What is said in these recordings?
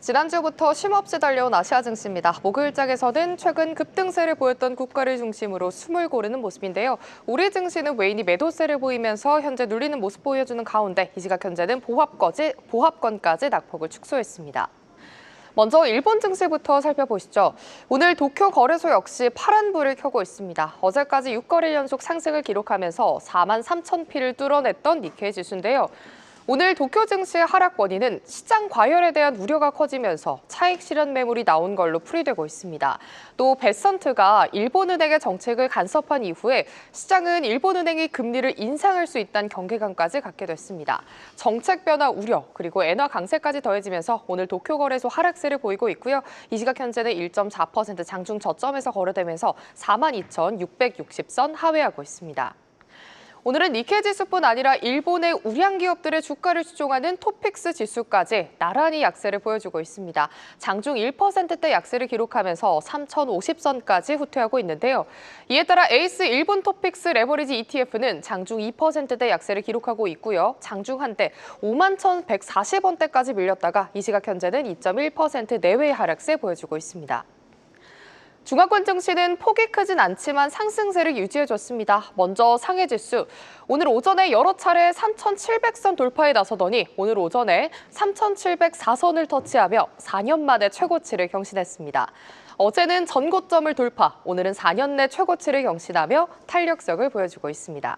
지난주부터 쉼없이 달려온 아시아 증시입니다. 목요일장에서는 최근 급등세를 보였던 국가를 중심으로 숨을 고르는 모습인데요. 우리 증시는 외인이 매도세를 보이면서 현재 눌리는 모습 보여주는 가운데 이 시각 현재는 보합권까지 낙폭을 축소했습니다. 먼저 일본 증시부터 살펴보시죠. 오늘 도쿄 거래소 역시 파란불을 켜고 있습니다. 어제까지 6거래 연속 상승을 기록하면서 4만 3천 피를 뚫어냈던 니케이 지수인데요. 오늘 도쿄 증시의 하락 원인은 시장 과열에 대한 우려가 커지면서 차익 실현 매물이 나온 걸로 풀이되고 있습니다. 또 베선트가 일본은행의 정책을 간섭한 이후에 시장은 일본은행이 금리를 인상할 수 있다는 경계감까지 갖게 됐습니다. 정책 변화 우려 그리고 엔화 강세까지 더해지면서 오늘 도쿄 거래소 하락세를 보이고 있고요. 이 시각 현재는 1.4% 장중 저점에서 거래되면서 42,660선 하회하고 있습니다. 오늘은 니케이 지수뿐 아니라 일본의 우량 기업들의 주가를 추종하는 토픽스 지수까지 나란히 약세를 보여주고 있습니다. 장중 1%대 약세를 기록하면서 3,050선까지 후퇴하고 있는데요. 이에 따라 에이스 일본 토픽스 레버리지 ETF는 장중 2%대 약세를 기록하고 있고요. 장중 한때 51,140원대까지 밀렸다가 이 시각 현재는 2.1% 내외의 하락세 보여주고 있습니다. 중화권 증시는 폭이 크진 않지만 상승세를 유지해줬습니다. 먼저 상해지수. 오늘 오전에 여러 차례 3,700선 돌파에 나서더니 오늘 오전에 3,704선을 터치하며 4년 만에 최고치를 경신했습니다. 어제는 전고점을 돌파, 오늘은 4년 내 최고치를 경신하며 탄력성을 보여주고 있습니다.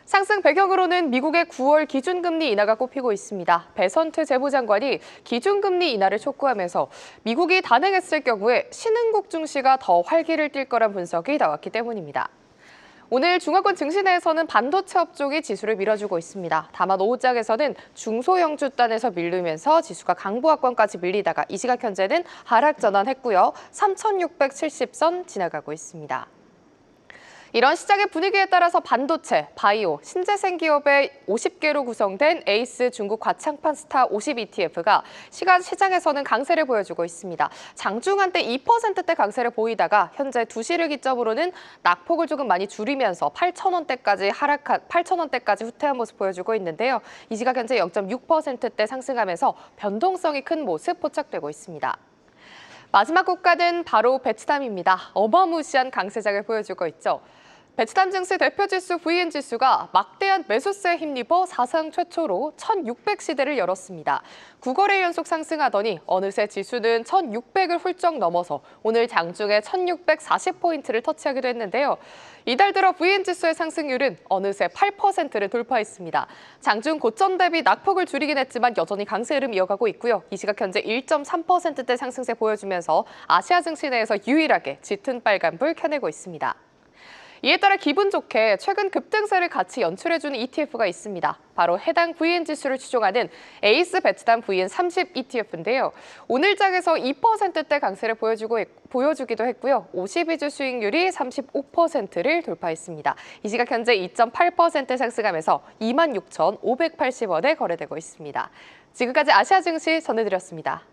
상승 배경으로는 미국의 9월 기준금리 인하가 꼽히고 있습니다. 베선트 재무장관이 기준금리 인하를 촉구하면서 미국이 단행했을 경우에 신흥국 증시가 더 활기를 띨 거란 분석이 나왔기 때문입니다. 오늘 중화권 증시 내에서는 반도체 업종이 지수를 밀어주고 있습니다. 다만 오후장에서는 중소형주단에서 밀리면서 지수가 강보합권까지 밀리다가 이 시각 현재는 하락 전환했고요. 3,670선 지나가고 있습니다. 이런 시장의 분위기에 따라서 반도체, 바이오, 신재생 기업의 50개로 구성된 에이스 중국 과창판 스타 50 ETF가 시장에서는 강세를 보여주고 있습니다. 장중 한때 2%대 강세를 보이다가 현재 2시를 기점으로는 낙폭을 조금 많이 줄이면서 8,000원대까지 후퇴한 모습 보여주고 있는데요. 이 시각 현재 0.6%대 상승하면서 변동성이 큰 모습 포착되고 있습니다. 마지막 국가는 바로 베트남입니다. 어마무시한 강세장을 보여주고 있죠. 베트남 증시 대표지수 VN-지수가 막대한 매수세에 힘입어 사상 최초로 1,600시대를 열었습니다. 9거래 연속 상승하더니 어느새 지수는 1,600을 훌쩍 넘어서 오늘 장중에 1,640포인트를 터치하기도 했는데요. 이달 들어 VN-지수의 상승률은 어느새 8%를 돌파했습니다. 장중 고점 대비 낙폭을 줄이긴 했지만 여전히 강세 흐름 이어가고 있고요. 이 시각 현재 1.3%대 상승세 보여주면서 아시아 증시 내에서 유일하게 짙은 빨간불 켜내고 있습니다. 이에 따라 기분 좋게 최근 급등세를 같이 연출해주는 ETF가 있습니다. 바로 해당 VN-지수를 추종하는 에이스 베트남 VN30 ETF인데요. 오늘 장에서 2%대 강세를 보여주기도 했고요. 52주 수익률이 35%를 돌파했습니다. 이 시각 현재 2.8% 상승하면서 26,580원에 거래되고 있습니다. 지금까지 아시아 증시 전해드렸습니다.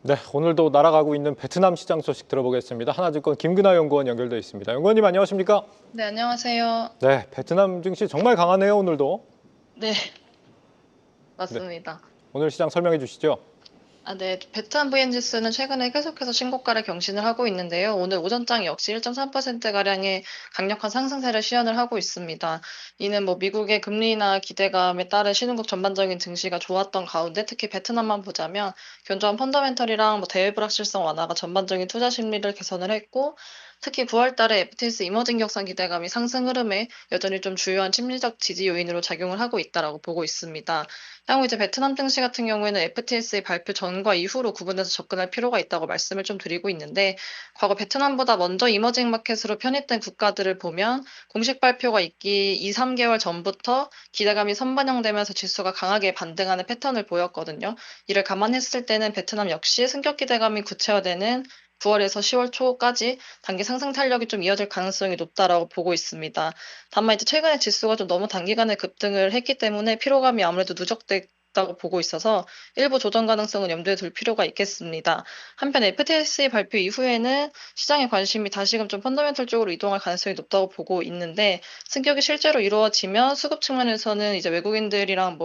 네, 오늘도 날아가고 있는 베트남 시장 소식 들어보겠습니다. 하나증권 김근하 연구원 연결돼 있습니다. 연구원님 안녕하십니까? 네, 안녕하세요. 네, 베트남 증시 정말 강하네요, 오늘도. 네, 맞습니다. 오늘 시장 설명해 주시죠. 네, 베트남 VN-지수는 최근에 계속해서 신고가를 경신을 하고 있는데요. 오늘 오전장 역시 1.3%가량의 강력한 상승세를 시현을 하고 있습니다. 이는 미국의 금리 인하 기대감에 따른 신흥국 전반적인 증시가 좋았던 가운데 특히 베트남만 보자면 견조한 펀더멘털이랑 대외 불확실성 완화가 전반적인 투자 심리를 개선을 했고 특히 9월 달에 FTX 이머징 격상 기대감이 상승 흐름에 여전히 좀 주요한 심리적 지지 요인으로 작용을 하고 있다라고 보고 있습니다. 향후 이제 베트남 증시 같은 경우에는 FTS의 발표 전과 이후로 구분해서 접근할 필요가 있다고 말씀을 좀 드리고 있는데 과거 베트남보다 먼저 이머징 마켓으로 편입된 국가들을 보면 공식 발표가 있기 2, 3개월 전부터 기대감이 선반영되면서 지수가 강하게 반등하는 패턴을 보였거든요. 이를 감안했을 때는 베트남 역시 승격 기대감이 구체화되는 9월에서 10월 초까지 단기 상승 탄력이 좀 이어질 가능성이 높다라고 보고 있습니다. 다만 이제 최근에 지수가 좀 너무 단기간에 급등을 했기 때문에 피로감이 아무래도 누적될 높다고 보고 있어서 일부 조정 가능성은 염두에 둘 필요가 있겠습니다. 한편 FTSE 발표 이후에는 시장의 관심이 다시금 좀 펀더멘털 쪽으로 이동할 가능성이 높다고 보고 있는데 승격이 실제로 이루어지면 수급 측면에서는 이제 외국인들이랑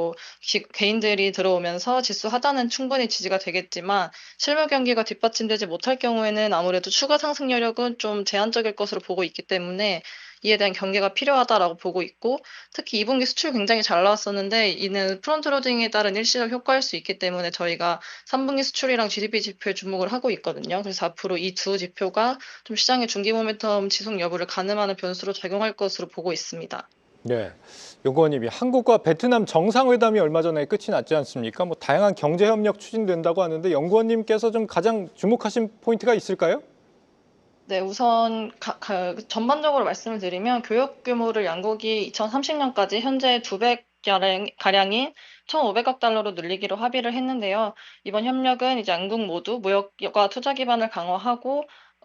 개인들이 들어오면서 지수 하단은 충분히 지지가 되겠지만 실물 경기가 뒷받침되지 못할 경우에는 아무래도 추가 상승 여력은 좀 제한적일 것으로 보고 있기 때문에 이에 대한 경계가 필요하다라고 보고 있고 특히 2분기 수출 굉장히 잘 나왔었는데 이는 프론트로딩에 따른 일시적 효과일 수 있기 때문에 저희가 3분기 수출이랑 GDP 지표에 주목을 하고 있거든요. 그래서 앞으로 이 두 지표가 좀 시장의 중기 모멘텀 지속 여부를 가늠하는 변수로 작용할 것으로 보고 있습니다. 네, 연구원님이 한국과 베트남 정상회담이 얼마 전에 끝이 났지 않습니까? 뭐 다양한 경제 협력 추진된다고 하는데 연구원님께서 좀 가장 주목하신 포인트가 있을까요? 네, 우선 전반적으로 말씀을 드리면 교역 규모를 양국이 2030년까지 현재 200가량인 1,500억 달러로 늘리기로 합의를 했는데요. 이번 협력은 이제 양국 모두 무역과 투자 기반을 강화하고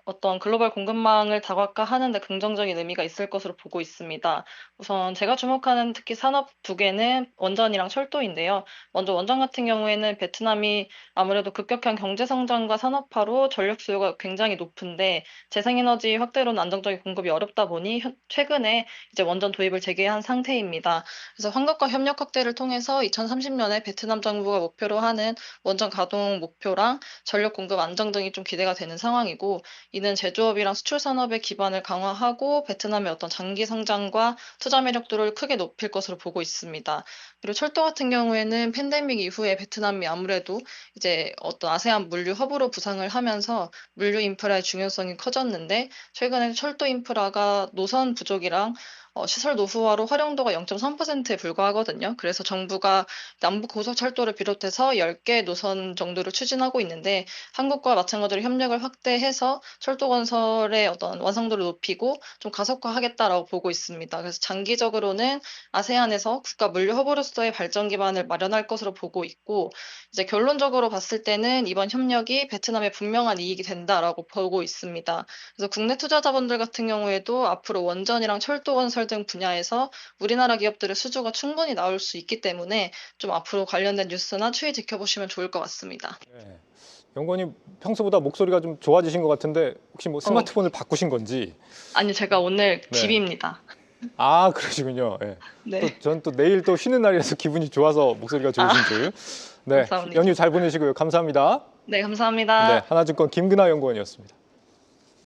어떤 글로벌 공급망을 다각화하는 데 긍정적인 의미가 있을 것으로 보고 있습니다. 우선 제가 주목하는 특히 산업 두 개는 원전이랑 철도인데요. 먼저 원전 같은 경우에는 베트남이 아무래도 급격한 경제 성장과 산업화로 전력 수요가 굉장히 높은데 재생에너지 확대로는 안정적인 공급이 어렵다 보니 최근에 이제 원전 도입을 재개한 상태입니다. 그래서 한국과 협력 확대를 통해서 2030년에 베트남 정부가 목표로 하는 원전 가동 목표랑 전력 공급 안정 등이 좀 기대가 되는 상황이고 이는 제조업이랑 수출 산업의 기반을 강화하고 베트남의 어떤 장기 성장과 투자 매력도를 크게 높일 것으로 보고 있습니다. 그리고 철도 같은 경우에는 팬데믹 이후에 베트남이 아무래도 이제 어떤 아세안 물류 허브로 부상을 하면서 물류 인프라의 중요성이 커졌는데 최근에 철도 인프라가 노선 부족이랑 시설 노후화로 활용도가 0.3%에 불과하거든요. 그래서 정부가 남북 고속철도를 비롯해서 10개 노선 정도를 추진하고 있는데 한국과 마찬가지로 협력을 확대해서 철도 건설의 어떤 완성도를 높이고 좀 가속화하겠다라고 보고 있습니다. 그래서 장기적으로는 아세안에서 국가 물류 허브로서의 발전 기반을 마련할 것으로 보고 있고 이제 결론적으로 봤을 때는 이번 협력이 베트남에 분명한 이익이 된다라고 보고 있습니다. 그래서 국내 투자자분들 같은 경우에도 앞으로 원전이랑 철도 건설 등 분야에서 우리나라 기업들의 수주가 충분히 나올 수 있기 때문에 좀 앞으로 관련된 뉴스나 추이 지켜보시면 좋을 것 같습니다. 네. 연구원님 평소보다 목소리가 좀 좋아지신 것 같은데 혹시 뭐 스마트폰을 바꾸신 건지? 아니, 제가 오늘 네. 집입니다. 아, 그러시군요. 네. 네. 전 또 내일 또 쉬는 날이라서 기분이 좋아서 목소리가 좋으신 줄. 네, 감사합니다. 연휴 잘 보내시고요. 감사합니다. 네, 감사합니다. 네, 하나증권 김근하 연구원이었습니다.